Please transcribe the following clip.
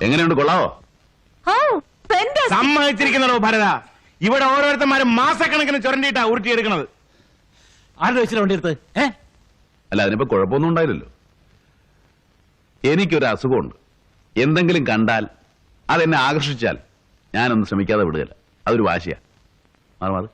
എങ്ങനെയുണ്ട്, കൊള്ളാവോ? സമ്മതിച്ചിരിക്കുന്നോ ഭരത? ഇവിടെ ഓരോരുത്തന്മാരും മാസക്കണക്കിന് ചുരണ്ടിയിട്ടാ ഉരുട്ടിയെടുക്കണത്. ആരുടെ വെച്ചിട്ട് വണ്ടി എടുത്ത്? അല്ല, അതിനിപ്പോ കുഴപ്പമൊന്നും ഉണ്ടായില്ലല്ലോ. എനിക്കൊരു അസുഖമുണ്ട്. എന്തെങ്കിലും കണ്ടാൽ അതെന്നെ ആകർഷിച്ചാൽ ഞാനൊന്ന് ശ്രമിക്കാതെ വിടുകയില്ല. അതൊരു വാശിയാ. മാറി